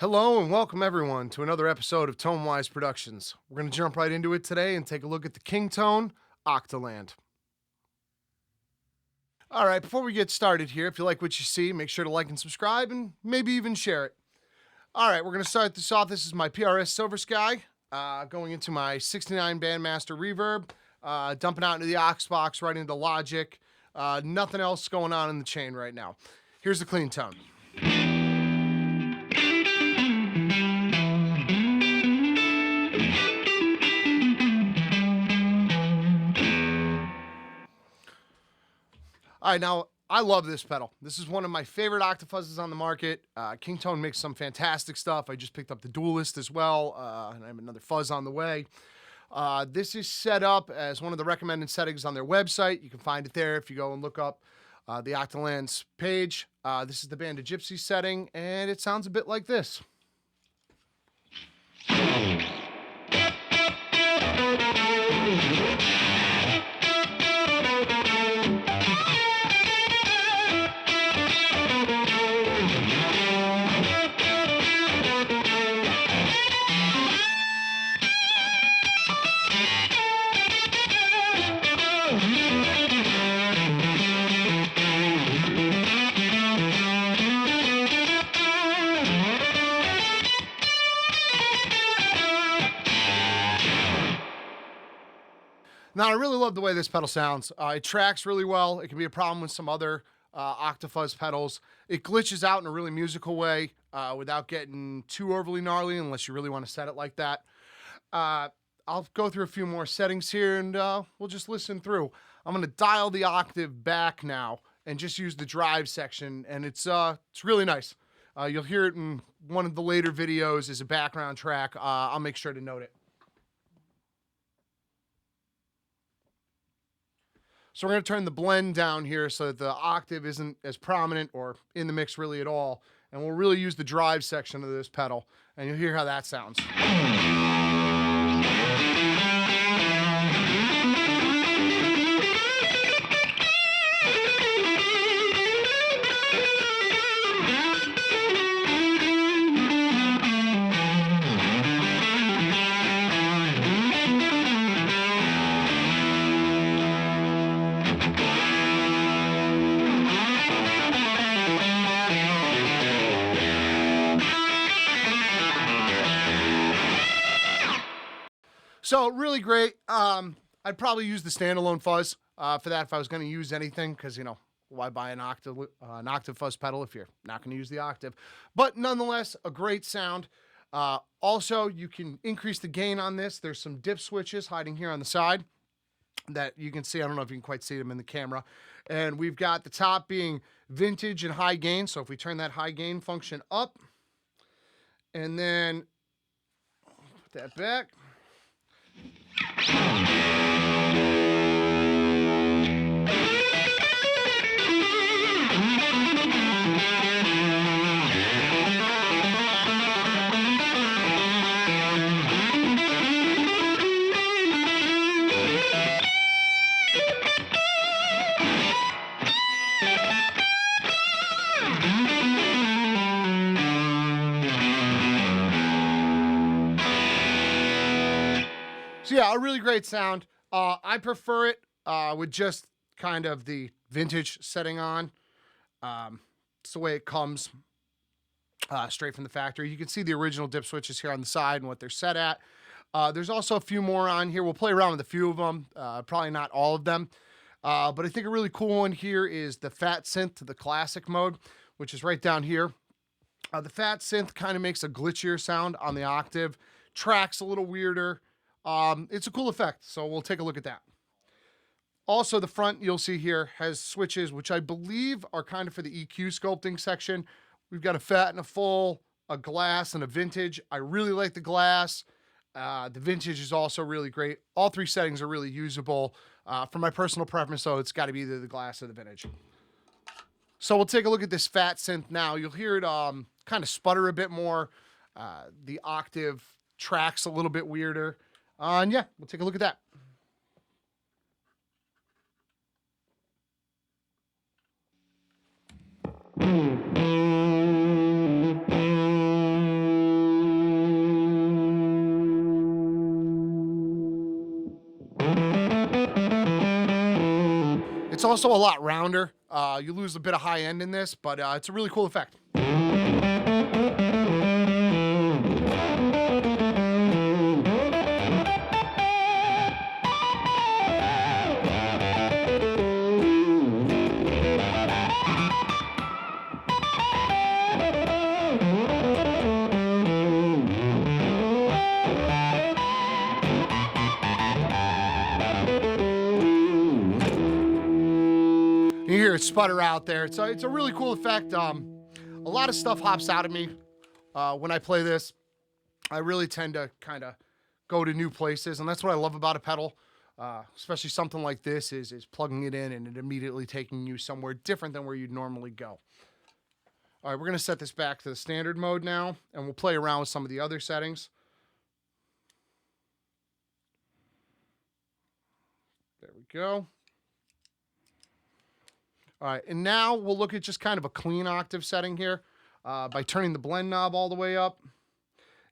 Hello and welcome everyone to another episode of ToneWise Productions. We're going to jump right into it today and take a look at the Kingtone Octaland. All right, before we get started here, if you like what you see, make sure to like and subscribe and maybe even share it. All right, we're going to start this off. This is my PRS Silver Sky, going into my 69 Bandmaster Reverb, dumping out into the aux box, right into Logic. Nothing else going on in the chain right now. Here's the clean tone. All right, now I love this pedal. This is one of my favorite octafuzzes on the market. Kingtone makes some fantastic stuff. I just picked up the Duelist as well, and I have another fuzz on the way. This is set up as one of the recommended settings on their website. You can find it there if you go and look up the Octaland's page. This is the band of Gypsys setting, and it sounds a bit like this. Now, I really love the way this pedal sounds. It tracks really well. It can be a problem with some other Octafuzz pedals. It glitches out in a really musical way without getting too overly gnarly unless you really want to set it like that. I'll go through a few more settings here and we'll just listen through. I'm going to dial the octave back now and just use the drive section, and it's really nice. You'll hear it in one of the later videos as a background track. I'll make sure to note it. So we're going to turn the blend down here so that the octave isn't as prominent or in the mix really at all. And we'll really use the drive section of this pedal, and you'll hear how that sounds. So really great. I'd probably use the standalone fuzz for that if I was going to use anything, because, you know, why buy an octave fuzz pedal if you're not going to use the octave? But nonetheless, a great sound. Also, you can increase the gain on this. There's some dip switches hiding here on the side that you can see. I don't know if you can quite see them in the camera. And we've got the top being vintage and high gain. So if we turn that high gain function up and then put that back. So yeah, a really great sound. I prefer it with just kind of the vintage setting on. It's the way it comes straight from the factory. You can see the original dip switches here on the side and what they're set at. There's also a few more on here. We'll play around with a few of them, probably not all of them. But I think a really cool one here is the Fat Synth to the classic mode, which is right down here. The Fat Synth kind of makes a glitchier sound on the octave, tracks a little weirder. It's a cool effect, so we'll take a look at that. Also, the front you'll see here has switches, which I believe are kind of for the EQ sculpting section. We've got a fat and a full, a glass, and a vintage. I really like the glass. The vintage is also really great. All three settings are really usable. For my personal preference, though, it's got to be either the glass or the vintage. So we'll take a look at this Fat Synth now. You'll hear it kind of sputter a bit more. The octave tracks a little bit weirder. And yeah, we'll take a look at that. also a lot rounder. You lose a bit of high end in this, but it's a really cool effect. You hear it sputter out there. It's a really cool effect. A lot of stuff hops out of me when I play this. I really tend to kind of go to new places, and that's what I love about a pedal, especially something like this, is plugging it in and it immediately taking you somewhere different than where you'd normally go. All right, we're going to set this back to the standard mode now, and we'll play around with some of the other settings. There we go. All right, and now we'll look at just kind of a clean octave setting here by turning the blend knob all the way up. And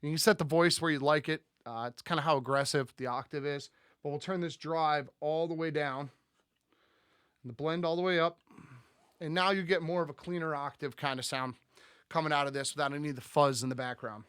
you can set the voice where you'd like it. It's kind of how aggressive the octave is. But we'll turn this drive all the way down and the blend all the way up. And now you get more of a cleaner octave kind of sound coming out of this without any of the fuzz in the background.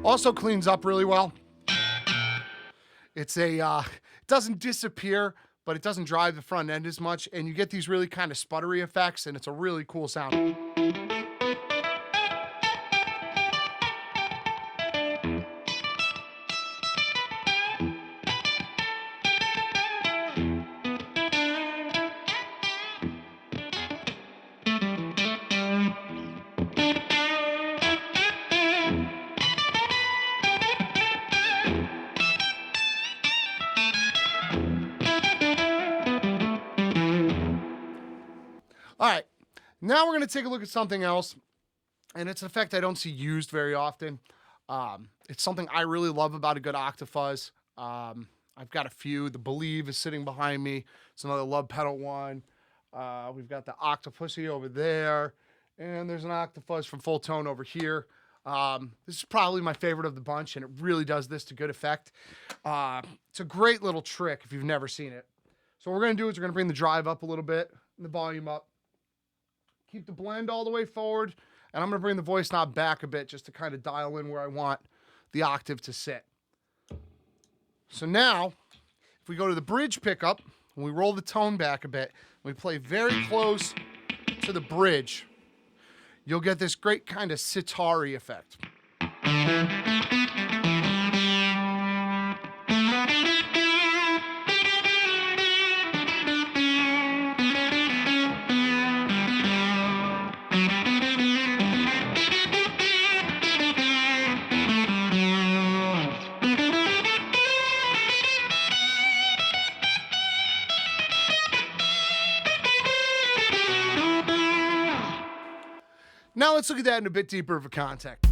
Also cleans up really well. It's it doesn't disappear, but it doesn't drive the front end as much, and you get these really kind of sputtery effects, and it's a really cool sound. All right, now we're going to take a look at something else, and it's an effect I don't see used very often. It's something I really love about a good octave fuzz. I've got a few. The Believe is sitting behind me. It's another love pedal one. We've got the Octopussy over there, and there's an octave fuzz from Full Tone over here. This is probably my favorite of the bunch, and it really does this to good effect. It's a great little trick if you've never seen it. So what we're going to do is we're going to bring the drive up a little bit, and the volume up. Keep the blend all the way forward, and I'm going to bring the voice knob back a bit just to kind of dial in where I want the octave to sit. So now, if we go to the bridge pickup, and we roll the tone back a bit, we play very close to the bridge, you'll get this great kind of sitar-y effect. Now let's look at that in a bit deeper of a context.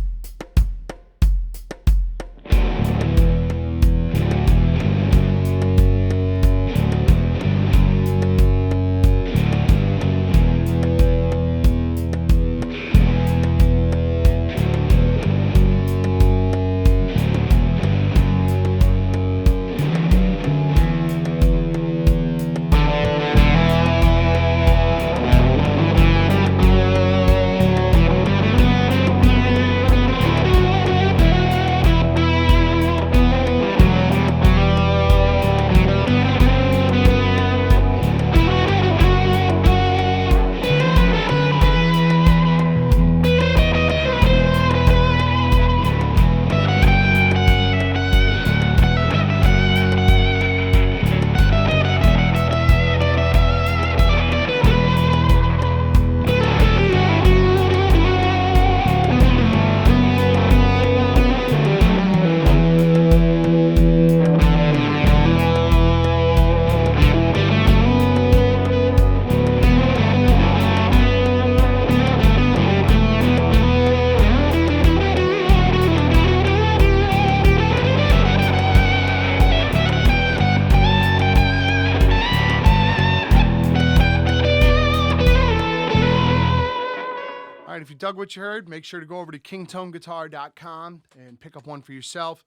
you dug what you heard, make sure to go over to kingtoneguitar.com and pick up one for yourself.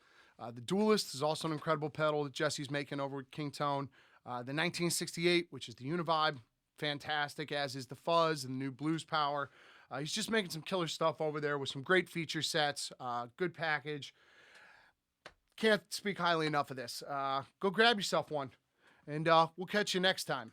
The Duelist is also an incredible pedal that Jesse's making over at Kingtone. The 1968, which is the Univibe, fantastic, as is the Fuzz and the new Blues Power. He's just making some killer stuff over there with some great feature sets, good package. Can't speak highly enough of this. Go grab yourself one, and we'll catch you next time.